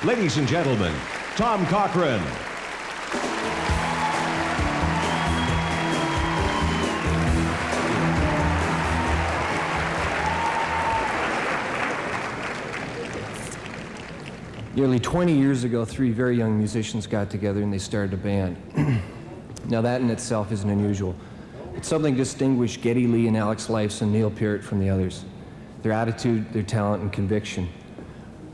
Ladies and gentlemen, Tom Cochrane. Nearly 20 years ago, three very young musicians got together and they started a band. Now that in itself isn't unusual. But something distinguished Geddy Lee and Lifeson, Neil Peart from the others. Their attitude, their talent, and conviction.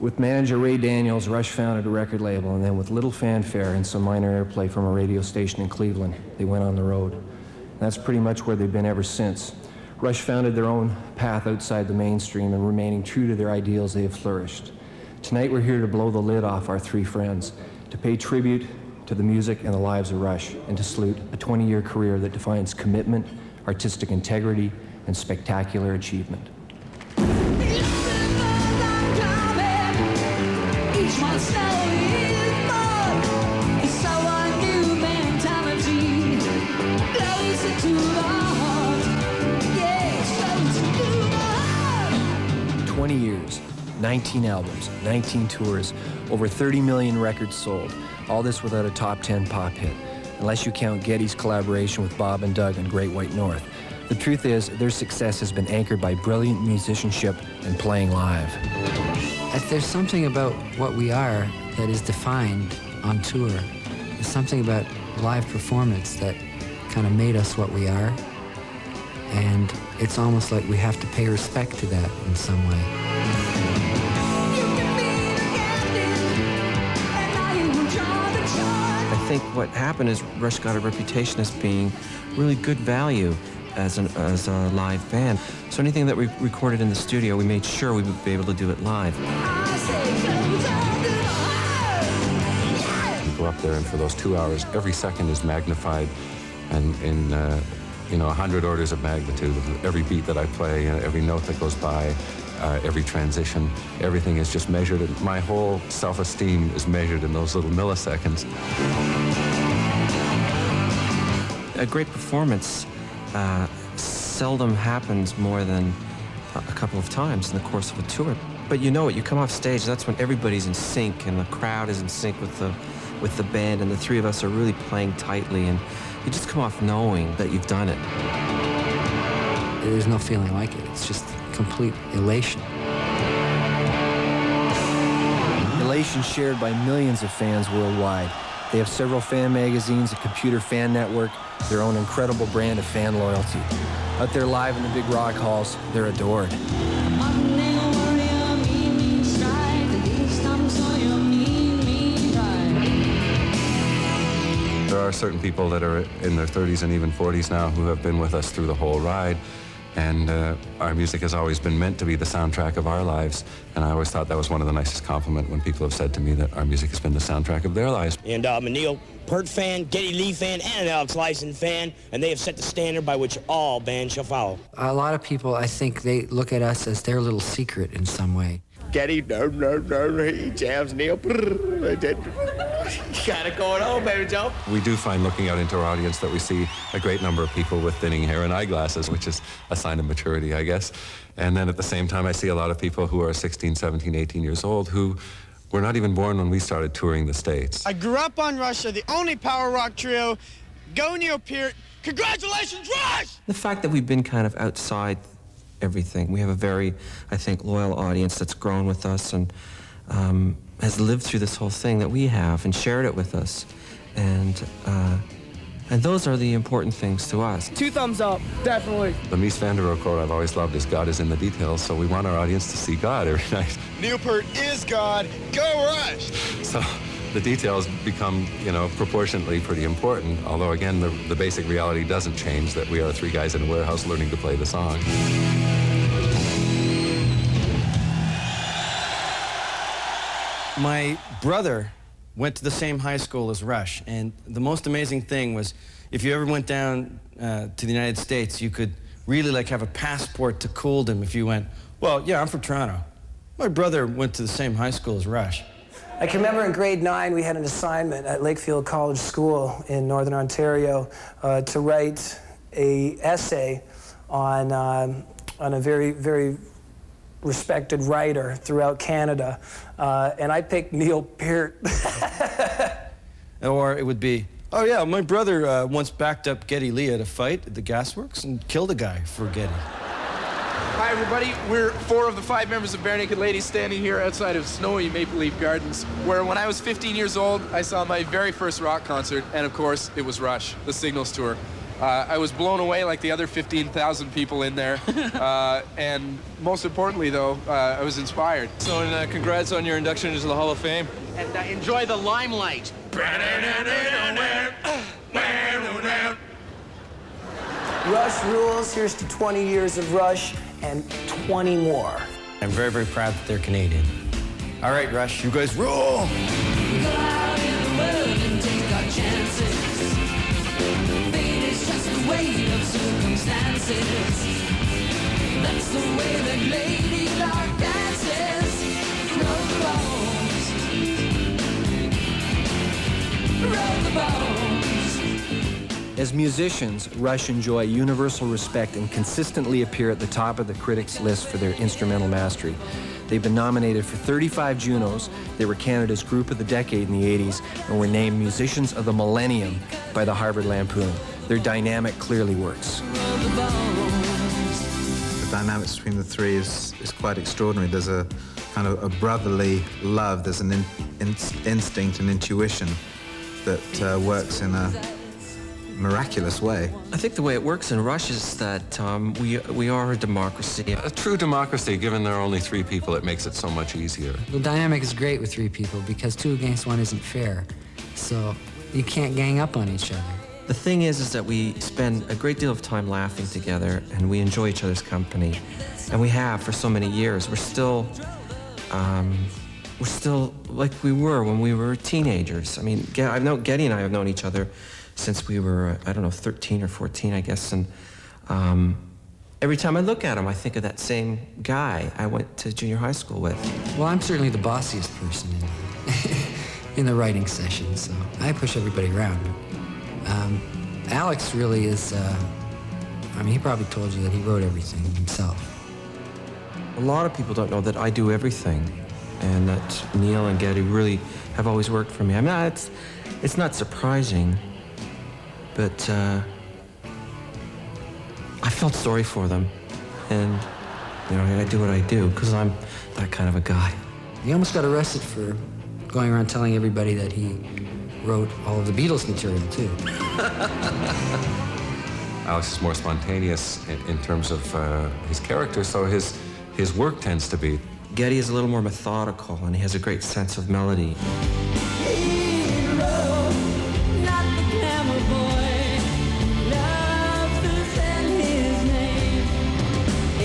With manager Ray Daniels, Rush founded a record label, and then with little fanfare and some minor airplay from a radio station in Cleveland, they went on the road. And that's pretty much where they've been ever since. Rush founded their own path outside the mainstream, and remaining true to their ideals, they have flourished. Tonight we're here to blow the lid off our three friends, to pay tribute to the music and the lives of Rush, and to salute a 20-year career that defines commitment, artistic integrity, and spectacular achievement. Years, 19 albums, 19 tours, over 30 million records sold. All this without a top 10 pop hit, unless you count Geddy's collaboration with Bob and Doug on Great White North. The truth is, their success has been anchored by brilliant musicianship and playing live. There's something about what we are that is defined on tour. There's something about live performance that kind of made us what we are. And it's almost like we have to pay respect to that in some way. I think what happened is Rush got a reputation as being really good value as a live band. So anything that we recorded in the studio, we made sure we would be able to do it live. You go up there, and for those 2 hours, every second is magnified, and in 100 orders of magnitude of every beat that I play, every note that goes by, every transition, everything is just measured. And my whole self-esteem is measured in those little milliseconds. A great performance seldom happens more than a couple of times in the course of a tour. But you know it, you come off stage, that's when everybody's in sync and the crowd is in sync with the band, and the three of us are really playing tightly, and you just come off knowing that you've done it. There's no feeling like it. It's just complete elation. Elation shared by millions of fans worldwide. They have several fan magazines, a computer fan network, their own incredible brand of fan loyalty. Out there live in the big rock halls, they're adored. There are certain people that are in their 30s and even 40s now who have been with us through the whole ride, and our music has always been meant to be the soundtrack of our lives, and I always thought that was one of the nicest compliments when people have said to me that our music has been the soundtrack of their lives. And I'm a Neil Peart fan, Geddy Lee fan, and an Lifeson fan, and they have set the standard by which all bands shall follow. A lot of people, I think, they look at us as their little secret in some way. Geddy, he jams Neil. Got it going on, baby Joe. We do find, looking out into our audience, that we see a great number of people with thinning hair and eyeglasses, which is a sign of maturity, I guess. And then at the same time, I see a lot of people who are 16, 17, 18 years old who were not even born when we started touring the States. I grew up on Rush, the only power rock trio. Go Neil Peart. Congratulations, Rush! The fact that we've been kind of outside everything. We have a very, I think, loyal audience that's grown with us and has lived through this whole thing that we have and shared it with us. And those are the important things to us. 2 thumbs up, definitely. The Mies van der Rohe quote I've always loved is, God is in the details, so we want our audience to see God every night. Neil Peart is God. Go Rush! So the details become, proportionately pretty important, although again, the basic reality doesn't change, that we are 3 guys in a warehouse learning to play the song. My brother went to the same high school as Rush, and the most amazing thing was, if you ever went down to the United States, you could really have a passport to Coolden if you went, well, yeah, I'm from Toronto. My brother went to the same high school as Rush. I can remember in grade 9 we had an assignment at Lakefield College School in Northern Ontario to write an essay on a very, very respected writer throughout Canada, and I picked Neil Peart. Or it would be, oh yeah, my brother once backed up Geddy Lee at a fight at the gasworks and killed a guy for Geddy. Hi everybody, we're 4 of the 5 members of Bare Naked Ladies standing here outside of snowy Maple Leaf Gardens, where when I was 15 years old, I saw my very first rock concert, and of course, it was Rush, the Signals tour. I was blown away like the other 15,000 people in there, and most importantly though, I was inspired. So congrats on your induction into the Hall of Fame. And enjoy the limelight. Rush rules. Here's to 20 years of Rush and 20 more. I'm very, very proud that they're Canadian. All right, Rush, you guys rule! That's the way that Lady Luck dances. Roll the bones. As musicians, Rush enjoy universal respect and consistently appear at the top of the critics' list for their instrumental mastery. They've been nominated for 35 Junos. They were Canada's Group of the Decade in the 80s and were named Musicians of the Millennium by the Harvard Lampoon. Their dynamic clearly works. The dynamics between the three is quite extraordinary. There's a kind of a brotherly love. There's an instinct and intuition that works in a miraculous way. I think the way it works in Rush is that we are a democracy. A true democracy, given there are only 3 people, it makes it so much easier. The dynamic is great with 3 people because 2 against 1 isn't fair. So you can't gang up on each other. The thing is that we spend a great deal of time laughing together, and we enjoy each other's company, and we have for so many years. We're still like we were when we were teenagers. I mean, Geddy and I have known each other since we were, I don't know, 13 or 14, I guess, and every time I look at him, I think of that same guy I went to junior high school with. Well, I'm certainly the bossiest person in the writing session, so I push everybody around. Alex really is, I mean, he probably told you that he wrote everything himself. A lot of people don't know that I do everything, and that Neil and Geddy really have always worked for me. I mean, it's not surprising, but I felt sorry for them, and you know, I do what I do because I'm that kind of a guy. He almost got arrested for going around telling everybody that he wrote all of the Beatles material, too. Alex is more spontaneous in terms of his character, so his work tends to be. Geddy is a little more methodical, and he has a great sense of melody.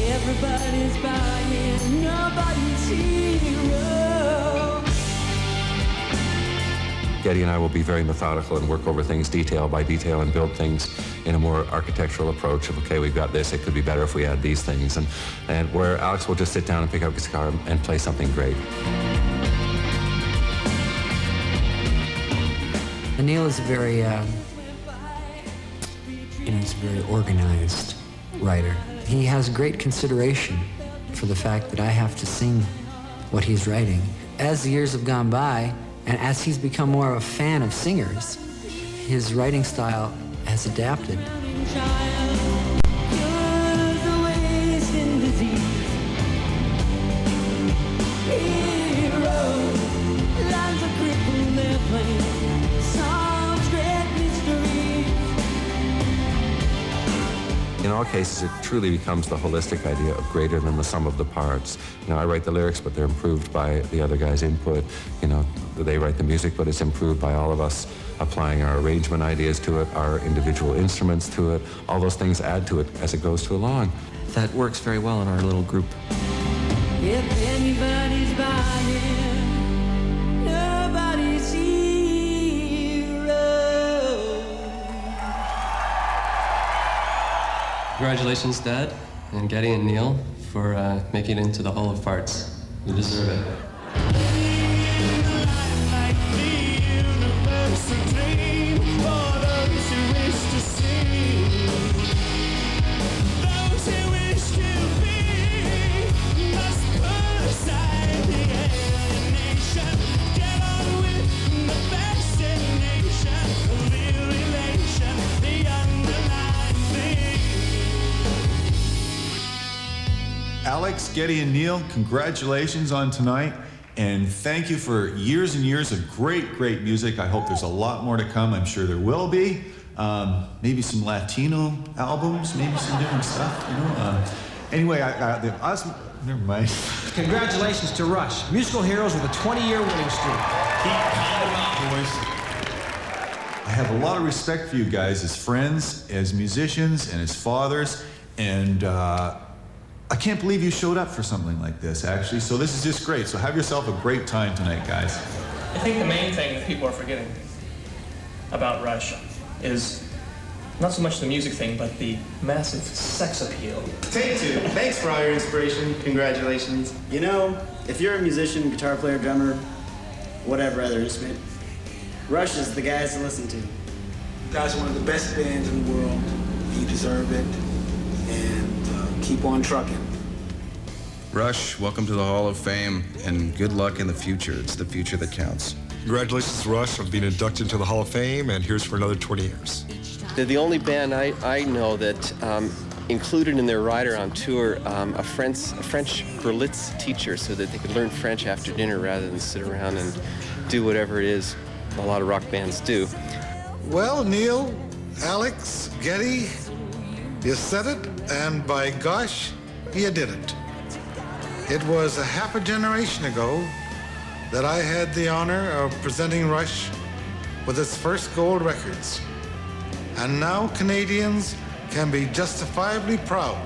Everybody's buying, nobody's hero. Geddy and I will be very methodical and work over things detail by detail and build things in a more architectural approach of, okay, we've got this, it could be better if we add these things. And where Alex will just sit down and pick up his guitar and play something great. And Neil is a very, he's a very organized writer. He has great consideration for the fact that I have to sing what he's writing. As the years have gone by, and as he's become more of a fan of singers, his writing style has adapted. In all cases, it truly becomes the holistic idea of greater than the sum of the parts. You know, I write the lyrics, but they're improved by the other guy's input. You know, they write the music, but it's improved by all of us applying our arrangement ideas to it, our individual instruments to it. All those things add to it as it goes along. That works very well in our little group. If anybody's buying, nobody's hero. Congratulations, Dad, and Geddy and Neil, for making it into the Hall of Farts. You deserve it. Alex, Geddy, and Neil, congratulations on tonight. And thank you for years and years of great, great music. I hope there's a lot more to come. I'm sure there will be. Maybe some Latino albums, maybe some different stuff, you know. Anyway, never mind. Congratulations to Rush, musical heroes with a 20-year winning streak. Keep pounding them out, boys. I have a lot of respect for you guys as friends, as musicians, and as fathers, and I can't believe you showed up for something like this, actually. So this is just great. So have yourself a great time tonight, guys. I think the main thing that people are forgetting about Rush is not so much the music thing, but the massive sex appeal. Take two. Thanks for all your inspiration. Congratulations. You know, if you're a musician, guitar player, drummer, whatever other instrument, Rush is the guys to listen to. You guys are one of the best bands in the world. You deserve it. And keep on trucking. Rush, welcome to the Hall of Fame, and good luck in the future. It's the future that counts. Congratulations, Rush, on being inducted into the Hall of Fame, and here's for another 20 years. They're the only band I know that included in their rider on tour a French Berlitz teacher so that they could learn French after dinner rather than sit around and do whatever it is a lot of rock bands do. Well, Neil, Alex, Geddy, you said it, and by gosh, you did it. It was a half a generation ago that I had the honor of presenting Rush with its first gold records. And now Canadians can be justifiably proud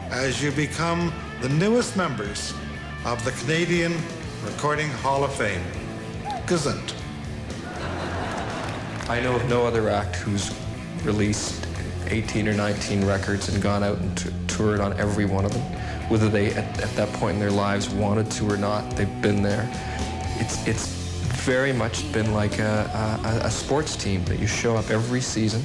as you become the newest members of the Canadian Recording Hall of Fame. Gesund. I know of no other act who's released 18 or 19 records and gone out and toured on every one of them. Whether they, at that point in their lives, wanted to or not, they've been there. It's very much been like a sports team that you show up every season,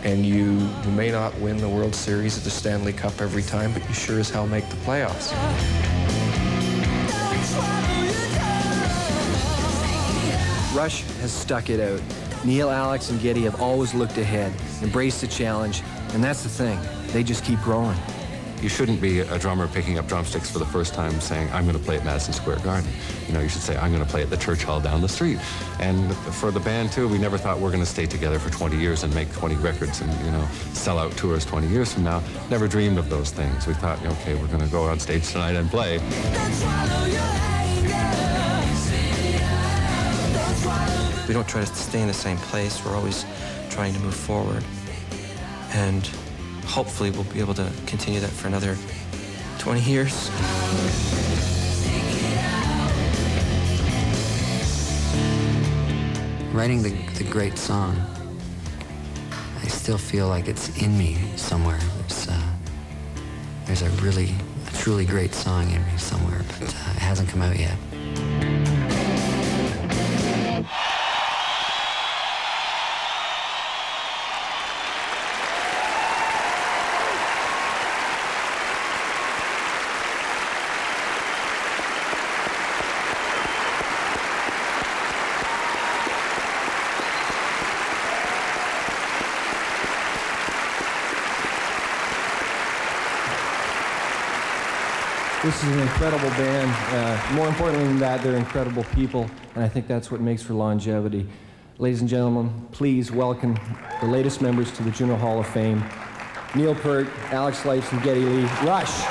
and you may not win the World Series or the Stanley Cup every time, but you sure as hell make the playoffs. Rush has stuck it out. Neil, Alex, and Geddy have always looked ahead, embraced the challenge, and that's the thing. They just keep growing. You shouldn't be a drummer picking up drumsticks for the first time saying, I'm going to play at Madison Square Garden. You know, you should say, I'm going to play at the church hall down the street. And for the band, too, we never thought we're going to stay together for 20 years and make 20 records and, you know, sell out tours 20 years from now. Never dreamed of those things. We thought, okay, we're going to go on stage tonight and play. We don't try to stay in the same place. We're always trying to move forward. And hopefully we'll be able to continue that for another 20 years. Writing the great song, I still feel like it's in me somewhere. There's a truly great song in me somewhere, but it hasn't come out yet. This is an incredible band. More importantly than that, they're incredible people, and I think that's what makes for longevity. Ladies and gentlemen, please welcome the latest members to the Juno Hall of Fame, Neil Peart, Alex Lifeson, Geddy Lee, Rush.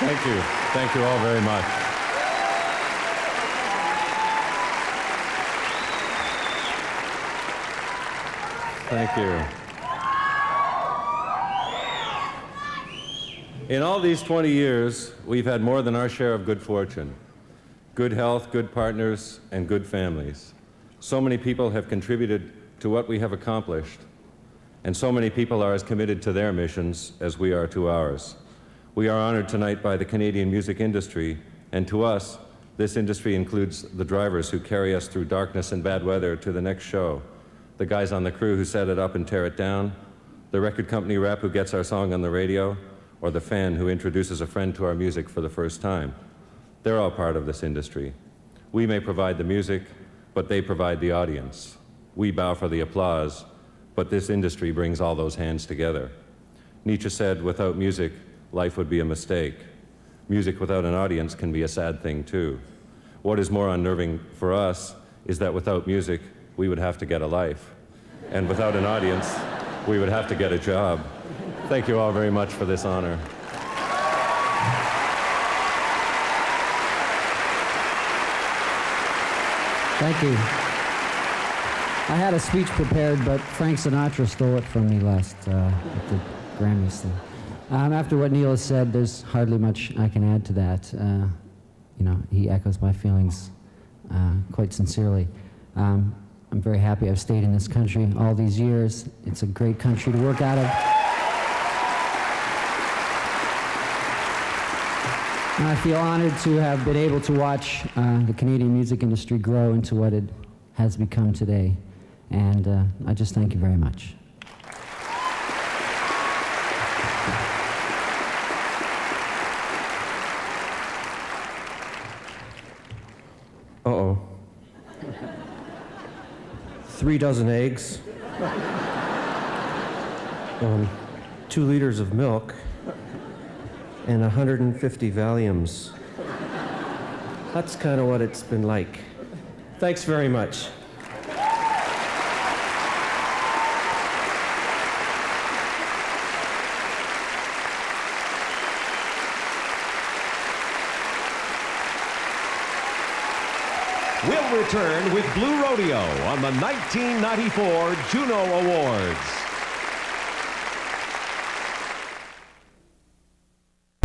Thank you. Thank you all very much. Thank you. In all these 20 years, we've had more than our share of good fortune. Good health, good partners, and good families. So many people have contributed to what we have accomplished, and so many people are as committed to their missions as we are to ours. We are honored tonight by the Canadian music industry, and to us, this industry includes the drivers who carry us through darkness and bad weather to the next show, the guys on the crew who set it up and tear it down, the record company rep who gets our song on the radio, or the fan who introduces a friend to our music for the first time. They're all part of this industry. We may provide the music, but they provide the audience. We bow for the applause, but this industry brings all those hands together. Nietzsche said, without music, life would be a mistake. Music without an audience can be a sad thing too. What is more unnerving for us is that without music, we would have to get a life. And without an audience, we would have to get a job. Thank you all very much for this honor. Thank you. I had a speech prepared, but Frank Sinatra stole it from me last at the Grammys thing. After what Neil has said, there's hardly much I can add to that. You know, he echoes my feelings quite sincerely. I'm very happy I've stayed in this country all these years. It's a great country to work out of. And I feel honored to have been able to watch the Canadian music industry grow into what it has become today. And I just thank you very much. Uh-oh. 3 dozen eggs. 2 liters of milk. And 150 Valiums. That's kind of what it's been like. Thanks very much. We'll return with Blue Rodeo on the 1994 Juno Awards.